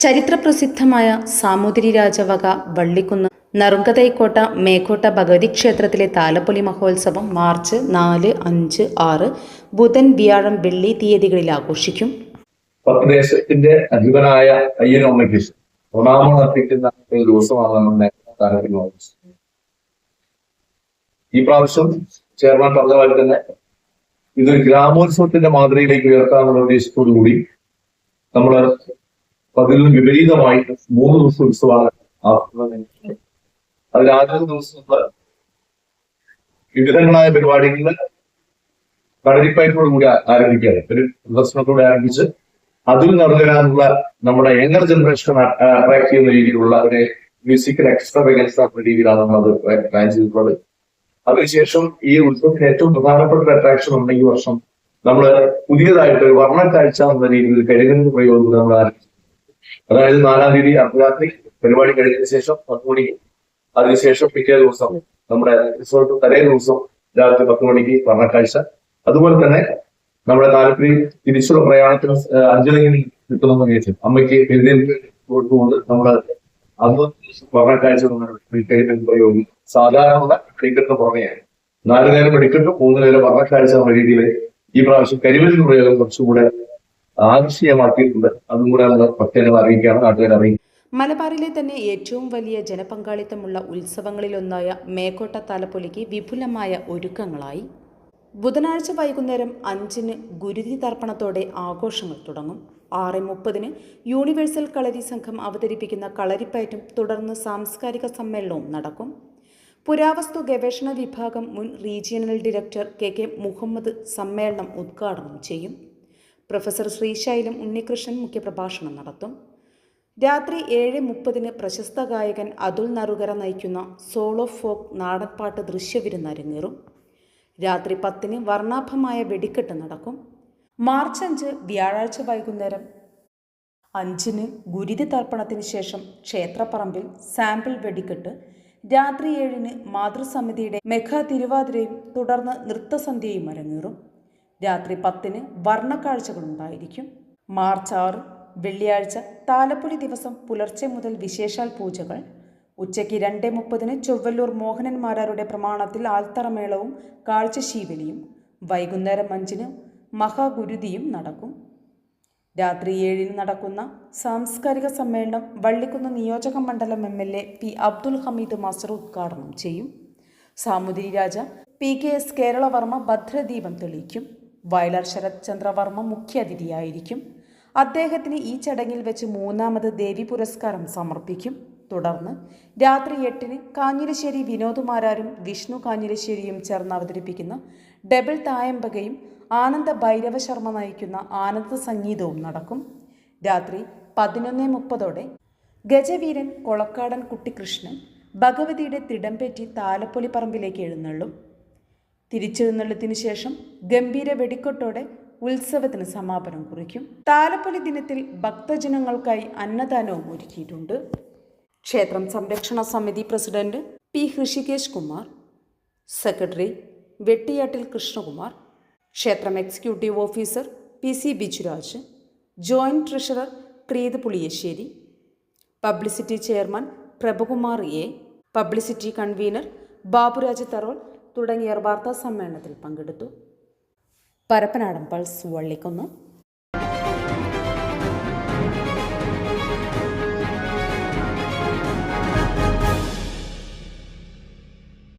ചരിത്രപ്രസിദ്ധമായ സാമൂതിരി രാജവക വള്ളിക്കുന്ന് നറുങ്കതൈക്കോട്ട മേക്കോട്ട ഭഗവതി ക്ഷേത്രത്തിലെ താലപ്പൊലി മഹോത്സവം മാർച്ച് 4, 5, 6 ബുധൻ, വ്യാഴം, വെള്ളി തീയതികളിൽ ആഘോഷിക്കും. ദേശത്തിന്റെ അധിപനായ അയ്യനമ്മയ്ക്ക് ഓണാമം അർപ്പിക്കുന്ന ഒരു ദിവസമാണ് താലപ്പൊലി മഹോത്സവം. ഈ പ്രാവശ്യം ചെയർമാൻ പറഞ്ഞ പോലെ തന്നെ ഇതൊരു ഗ്രാമോത്സവത്തിന്റെ മാതൃകയിലേക്ക് ഉയർത്താനുള്ള ഉദ്ദേശത്തോടു കൂടി നമ്മൾ അതിലും വിപരീതമായി 3 ദിവസം ഉത്സവമാണ് ആക്കുന്നത്. അതിൽ ആദ്യത്തെ ദിവസം വിവിധങ്ങളായ പരിപാടികളിൽ കളരിപ്പയറ്റോടു കൂടി ആരംഭിക്കുകയാണ്. ഒരു പ്രദർശനത്തോടെ ആരംഭിച്ച് അതിൽ നടന്നുവരാനുള്ള നമ്മുടെ യങ്ങർ ജനറേഷൻ അട്രാക്ട് ചെയ്യുന്ന രീതിയിലുള്ള ഒരു മ്യൂസിക്കൽ എക്സ്ട്രാവഗൻസ് ആക്കുന്ന രീതിയിലാണ് നമ്മളത് പ്ലാൻ ചെയ്തിട്ടുള്ളത്. അതിനുശേഷം ഈ ഉത്സവത്തിന് ഏറ്റവും പ്രധാനപ്പെട്ട ഒരു അട്രാക്ഷൻ ഉണ്ട്. ഈ വർഷം നമ്മൾ പുതിയതായിട്ട് ഒരു വർണ്ണക്കാഴ്ച എന്ന രീതിയിൽ കരികല്ല് പ്രയോഗം നമ്മൾ ആരംഭിച്ചു. അതായത് 4-ാം തീയതി അർദ്ധരാത്രി പരിപാടി കഴിഞ്ഞതിന് ശേഷം 10 മണിക്ക്, അതിനുശേഷം പിറ്റേ ദിവസം നമ്മുടെ റിസോർട്ട് തലേ ദിവസം രാത്രി 10 മണിക്ക് വർണ്ണക്കാഴ്ച. അതുപോലെ തന്നെ നമ്മുടെ താലപ്പൊലി തിരിച്ചുള്ള പ്രയാണത്തിന് അഞ്ജലി കിട്ടുന്ന കേസ് അമ്മയ്ക്ക് എഴുന്നേൽപ്പ് കൊടുത്തുകൊണ്ട് നമ്മള് അന്ന് വർണ്ണക്കാഴ്ച പ്രയോഗം സാധാരണ വെടിക്കെട്ടിന് പുറമെയാണ് 4 നേരം വെടിക്കെട്ടും 3 നേരം വർണ്ണക്കാഴ്ച എന്ന രീതിയിൽ ഈ പ്രാവശ്യം കരിവെല്ലിന് പ്രയോഗം കുറച്ചുകൂടെ ആകർഷീയമാക്കിയിട്ടുണ്ട്. അതും കൂടെ ഭക്തജനങ്ങൾ അറിയിക്കുകയാണ്, നാട്ടുകാർ അറിയിക്കും. മലബാറിലെ തന്നെ ഏറ്റവും വലിയ ജനപങ്കാളിത്തമുള്ള ഉത്സവങ്ങളിലൊന്നായ മേക്കോട്ട താലപ്പൊലിക്ക് വിപുലമായ ഒരുക്കങ്ങളായി. ബുധനാഴ്ച വൈകുന്നേരം 5-ന് ഗുരുതി തർപ്പണത്തോടെ ആഘോഷങ്ങൾ തുടങ്ങും. 6:30-ന് യൂണിവേഴ്സൽ കളരി സംഘം അവതരിപ്പിക്കുന്ന കളരിപ്പയറ്റും തുടർന്ന് സാംസ്കാരിക സമ്മേളനവും നടക്കും. പുരാവസ്തു ഗവേഷണ വിഭാഗം മുൻ റീജിയണൽ ഡയറക്ടർ കെ മുഹമ്മദ് സമ്മേളനം ഉദ്ഘാടനം ചെയ്യും. പ്രൊഫസർ ശ്രീശൈലം ഉണ്ണികൃഷ്ണൻ മുഖ്യപ്രഭാഷണം നടത്തും. രാത്രി 7:30-ന് പ്രശസ്ത ഗായകൻ അതുൽ നറുകര നയിക്കുന്ന സോളോ ഫോക്ക് നാടൻപാട്ട് ദൃശ്യവിരുന്ന് അരങ്ങേറും. രാത്രി 10-ന് വർണ്ണാഭമായ വെടിക്കെട്ട് നടക്കും. മാർച്ച് 5 വ്യാഴാഴ്ച വൈകുന്നേരം 5-ന് ഗുരുതി തർപ്പണത്തിന് ശേഷം ക്ഷേത്രപ്പറമ്പിൽ സാമ്പിൾ വെടിക്കെട്ട്. രാത്രി 7-ന് മാതൃസമിതിയുടെ മെഗാ തിരുവാതിരയും തുടർന്ന് നൃത്തസന്ധ്യയും അരങ്ങേറും. രാത്രി 10-ന് വർണ്ണക്കാഴ്ചകളുണ്ടായിരിക്കും. മാർച്ച് 6 വെള്ളിയാഴ്ച താലപ്പൊലി ദിവസം പുലർച്ചെ മുതൽ വിശേഷാൽ പൂജകൾ. ഉച്ചയ്ക്ക് 2:30-ന് ചൊവ്വല്ലൂർ മോഹനന്മാരാരുടെ പ്രമാണത്തിൽ ആൽത്തറമേളവും കാഴ്ചശീവലിയും. വൈകുന്നേരം 5-ന് മഹാഗുരുതിയും നടക്കും. രാത്രി 7-ന് നടക്കുന്ന സാംസ്കാരിക സമ്മേളനം വള്ളിക്കുന്ന് നിയോജക മണ്ഡലം MLA P Abdul Hameed master ഉദ്ഘാടനം ചെയ്യും. സാമൂതിരി രാജ PKS കേരളവർമ്മ ഭദ്രദീപം തെളിയിക്കും. വയലാർ ശരത് ചന്ദ്രവർമ്മ മുഖ്യാതിഥിയായിരിക്കും. അദ്ദേഹത്തിന് ഈ ചടങ്ങിൽ വെച്ച് 3ാമത് ദേവി പുരസ്കാരം സമർപ്പിക്കും. തുടർന്ന് രാത്രി 8-ന് കാഞ്ഞിരശ്ശേരി വിനോദുമാരാരും വിഷ്ണു കാഞ്ഞിരശ്ശേരിയും ചേർന്ന് അവതരിപ്പിക്കുന്ന ഡബിൾ തായമ്പകയും ആനന്ദ ഭൈരവ ശർമ്മ നയിക്കുന്ന ആനന്ദ സംഗീതവും നടക്കും. രാത്രി 11:30 ഗജവീരൻ കൊളക്കാടൻ കുട്ടിക്കൃഷ്ണൻ ഭഗവതിയുടെ തിടംപേറ്റി താലപ്പൊലി പറമ്പിലേക്ക് എഴുന്നള്ളും. തിരിച്ചെഴുന്നള്ളത്തിന് ശേഷം ഗംഭീര വെടിക്കെട്ടോടെ ഉത്സവത്തിന് സമാപനം കുറിക്കും. താലപ്പൊലി ദിനത്തിൽ ഭക്തജനങ്ങൾക്കായി അന്നദാനവും ഒരുക്കിയിട്ടുണ്ട്. ക്ഷേത്രം സംരക്ഷണ സമിതി president P Hrishikesh Kumar, secretary Vettiyattil Krishnakumar, ക്ഷേത്രം executive officer PC Bijuraj, joint treasurer Preeth Puliyasseri, publicity chairman Prabhakumar A, publicity convener Baburaj Tharol തുടങ്ങിയവർ വാർത്താ സമ്മേളനത്തിൽ പങ്കെടുത്തു. പരപ്പനാടൻ പൾസ് വള്ളിക്കുന്ന്.